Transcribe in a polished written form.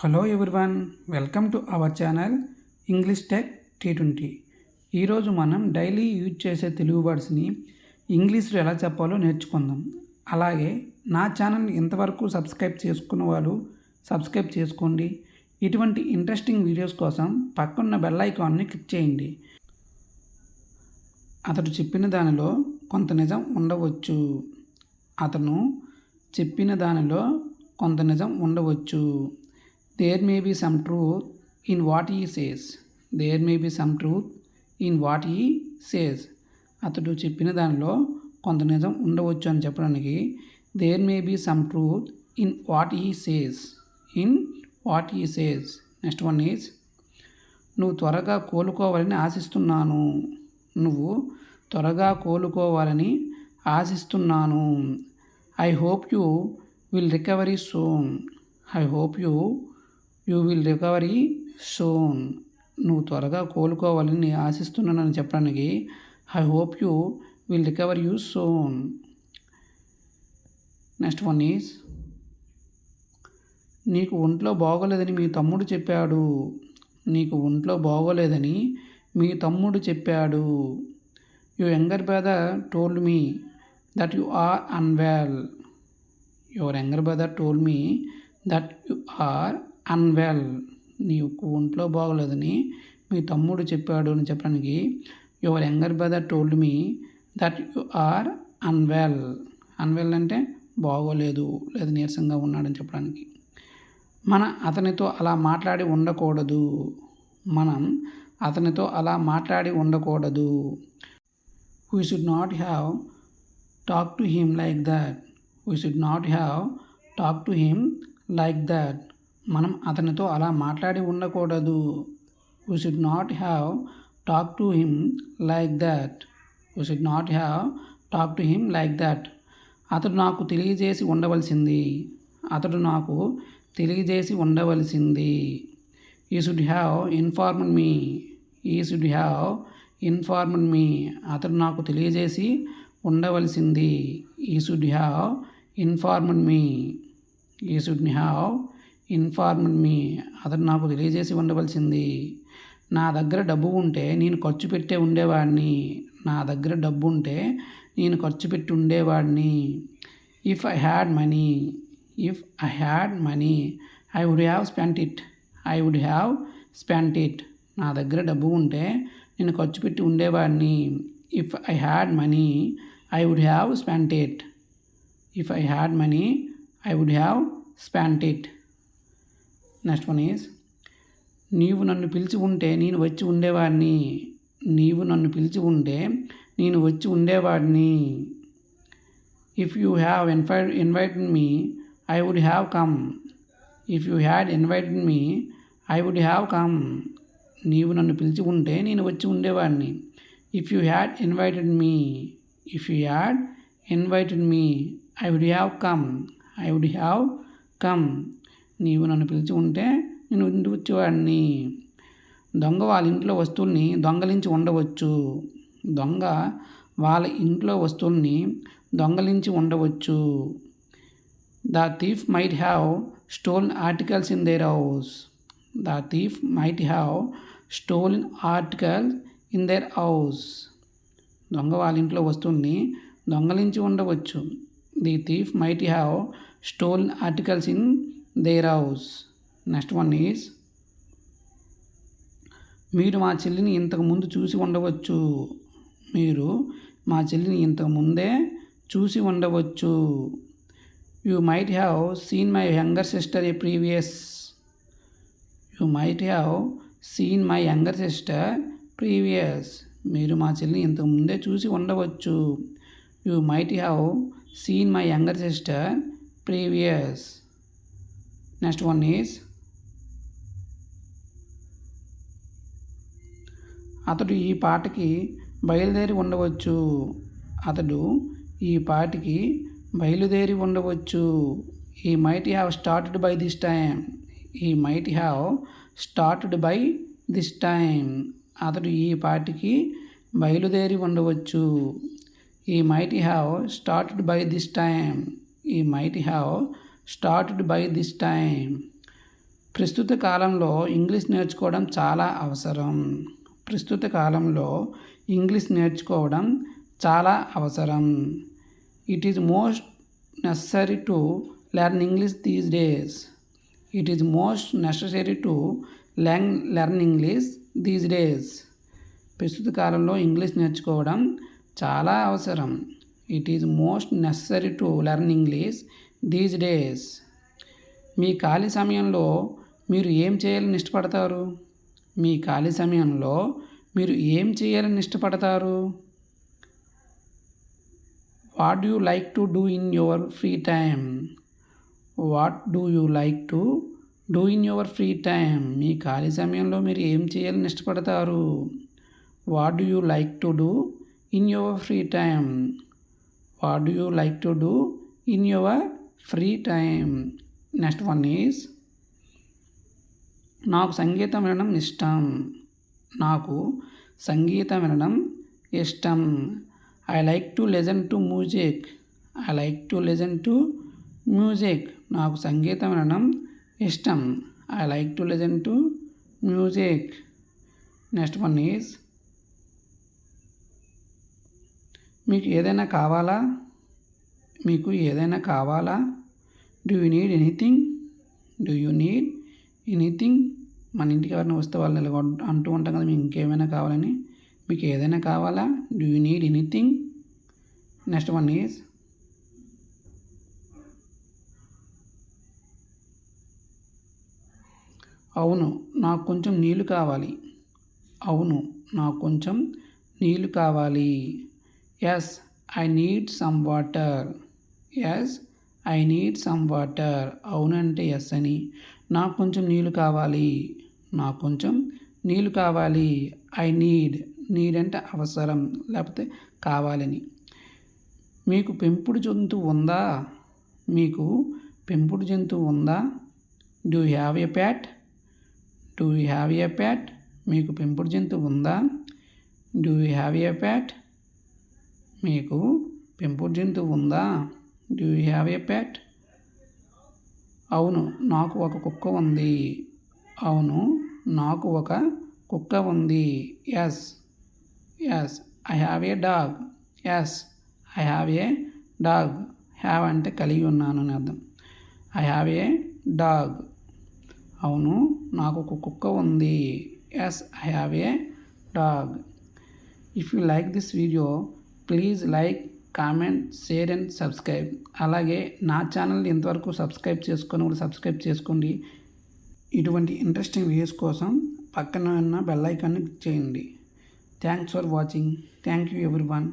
Hello everyone, welcome to our channel English tech T20. ఈరోజు మనం daily use చేసే తెలుగు వర్డ్స్ని ఇంగ్లీష్లో ఎలా చెప్పాలో నేర్చుకుందాం. అలాగే నా ఛానల్ ఇంతవరకు సబ్స్క్రైబ్ చేసుకున్న వాళ్ళు సబ్స్క్రైబ్ చేసుకోండి. ఇటువంటి ఇంట్రెస్టింగ్ వీడియోస్ కోసం పక్కన్న బెల్ ఐకాన్ని క్లిక్ చేయండి. అతడు చెప్పిన దానిలో కొంత నిజం ఉండవచ్చు. అతను చెప్పిన దానిలో కొంత నిజం ఉండవచ్చు. There may be some truth in what he says. There may be some truth in what he says. అతడు చెప్పిన దానిలో కొంత నిజం ఉండవచ్చు అని చెప్పడానికి there may be some truth in what he says. In what he says. Next one is నువ్వు త్వరగా కోలుకోవాలని ఆశిస్తున్నాను. నువ్వు త్వరగా కోలుకోవాలని ఆశిస్తున్నాను. I hope you will recover soon. I hope you will recovery soon. నువ్వు త్వరగా కోలుకోవాలని ఆశిస్తున్నానని చెప్పడానికి I hope you will recover you soon. Next one is నీకు ఒంట్లో బాగోలేదని మీ తమ్ముడు చెప్పాడు. నీకు ఒంట్లో బాగోలేదని మీ తమ్ముడు చెప్పాడు. Your younger brother told me that you are unwell. Your younger brother told me that you are unwell. నీకు ఒంట్లో బాగోలేదని మీ తమ్ముడు చెప్పాడు అని చెప్పడానికి your younger brother told me that you are unwell. Unwell అంటే బాగోలేదు లేదా నీరసంగా ఉన్నాడని చెప్పడానికి. అతనితో అలా మాట్లాడి ఉండకూడదు. మనం అతనితో అలా మాట్లాడి ఉండకూడదు. We should not have talk to him like that. We should not have talk to him like that. మనం అతనితో అలా మాట్లాడి ఉండకూడదు. We should not have talk to him like that. We should not have talk to him like that. అతడు నాకు తెలియజేసి ఉండవలసింది. అతడు నాకు తెలియజేసి ఉండవలసింది. ఈ షుడ్ హ్యావ్ ఇన్ఫార్మ్డ్ మీ. ఈ షుడ్ హ్యావ్ ఇన్ఫార్మ్డ్ మీ. అతడు నాకు తెలియజేసి ఉండవలసింది. ఈ షుడ్ హ్యావ్ ఇన్ఫార్మ్డ్ మీ. ఈ షుడ్ హ్యావ్ ఇన్ఫార్మ్డ్ మీ. అతను నాకు తెలియజేసి ఉండవలసింది. నా దగ్గర డబ్బు ఉంటే నేను ఖర్చు పెట్టే ఉండేవాడిని. నా దగ్గర డబ్బు ఉంటే నేను ఖర్చు పెట్టి ఉండేవాడిని. If I had money. If I had money I would have spent it. I would have spent it. నా దగ్గర డబ్బు ఉంటే నేను ఖర్చు పెట్టి ఉండేవాడిని. If I had money I would have spent it. If I had money I would have spent it. Next one is నీవు నన్ను పిలిచి ఉంటే నేను వచ్చి ఉండేవాడిని. నీవు నన్ను పిలిచి ఉంటే నేను వచ్చి ఉండేవాడిని. If you have invited me I would have come. If you had invited me I would have come. నీవు నన్ను పిలిచి ఉంటే నేను వచ్చి ఉండేవాడిని. If you had invited me. If you had invited me I would have come. I would have come. నీవు నన్ను పిలిచి ఉంటే నేను ఇంటికి వచ్చేవాడిని. దొంగ వాళ్ళ ఇంట్లో వస్తువుల్ని దొంగలించి ఉండవచ్చు. దొంగ వాళ్ళ ఇంట్లో వస్తువుల్ని దొంగలించి ఉండవచ్చు. The thief might have stolen articles in their house. The thief might have stolen articles in their house. దొంగ వాళ్ళ ఇంట్లో వస్తువుల్ని దొంగలించి ఉండవచ్చు. The thief might have stolen articles in their house. Next one is మీరు మా చెల్లిని ఇంతకు ముందు చూసి ఉండవచ్చు. మీరు మా చెల్లిని ఇంతకు ముందే చూసి ఉండవచ్చు. You might have seen my younger sister A previous. You might have seen my younger sister previous. మీరు మా చెల్లిని ఇంతకు ముందే చూసి ఉండవచ్చు. You might have seen my younger sister previous. Next one is అతడు ఈ పాటకి బయలుదేరి ఉండవచ్చు. అతడు ఈ పాటికి బయలుదేరి ఉండవచ్చు. He might have started by this time. He might have started by this time. అతడు ఈ పాటికి బయలుదేరి ఉండవచ్చు. He might have started by this time. He might have started by this time. ప్రస్తుత కాలంలో ఇంగ్లీష్ నేర్చుకోవడం చాలా అవసరం. ప్రస్తుత కాలంలో ఇంగ్లీష్ నేర్చుకోవడం చాలా అవసరం. It is most necessary to learn English these days. It is most necessary to learn English these days. ప్రస్తుత కాలంలో ఇంగ్లీష్ నేర్చుకోవడం చాలా అవసరం. It is most necessary to learn English these days. మీ ఖాళీ సమయంలో మీరు ఏం చేయాలని ఇష్టపడతారు? మీ ఖాళీ సమయంలో మీరు ఏం చేయాలని ఇష్టపడతారు? What do you like to do in your free time? What do you like to do in your free time? మీ ఖాళీ సమయంలో మీరు ఏం చేయాలని ఇష్టపడతారు? What do you like to do in your free time? What do you like to do in your free time? Next one is నాకు సంగీతం వినడం ఇష్టం. నాకు సంగీతం వినడం ఇష్టం. I like to listen to music. I like to listen to music. నాకు సంగీతం వినడం ఇష్టం. I like to listen to music. Next one is మీకు ఏదైనా కావాలా? మీకు ఏదైనా కావాలా? Do you need anything? Do you need anything? మన ఇంటికి ఎవరైనా వస్తే వాళ్ళు ఇలా అంటూ ఉంటాం కదా, మీకు ఇంకేమైనా కావాలని. మీకు ఏదైనా కావాలా? Do you need anything? Next one is అవును, నాకు కొంచెం నీళ్ళు కావాలి. అవును, నాకు కొంచెం నీళ్ళు కావాలి. Yes, I need some water. Yes, I need some water. అవును అంటే ఎస్ అని. నాకు కొంచెం నీళ్ళు కావాలి. నాకు కొంచెం నీళ్ళు కావాలి. I need. నీడ్ అంటే అవసరం లేకపోతే కావాలని. మీకు పెంపుడు జంతువు ఉందా? మీకు పెంపుడు జంతువు ఉందా? Do you have a Pat? Do you have a Pat? మీకు పెంపుడు జంతువు ఉందా? Do you have a Pat? మీకు పెంపుడు జంతువు ఉందా? Do you have a Pat? అవును, నాకు ఒక కుక్క ఉంది. అవును, నాకు ఒక కుక్క ఉంది. Yes, yes, I have a dog. Yes, I have a dog. Have అంటే కలిగి ఉన్నాను అని అర్థం. I have a dog. అవును, నాకు ఒక కుక్క ఉంది. Yes, I have a dog. If you like this video please like, comment, share and subscribe. అలాగే నా ఛానల్ ఇంతవరకు సబ్స్క్రైబ్ చేసుకొని కూడా సబ్స్క్రైబ్ చేసుకోండి. ఇటువంటి ఇంట్రెస్టింగ్ వీడియోస్ కోసం పక్కన ఉన్న బెల్ ఐకాన్ని క్లిక్ చేయండి. Thanks for watching. Thank you everyone.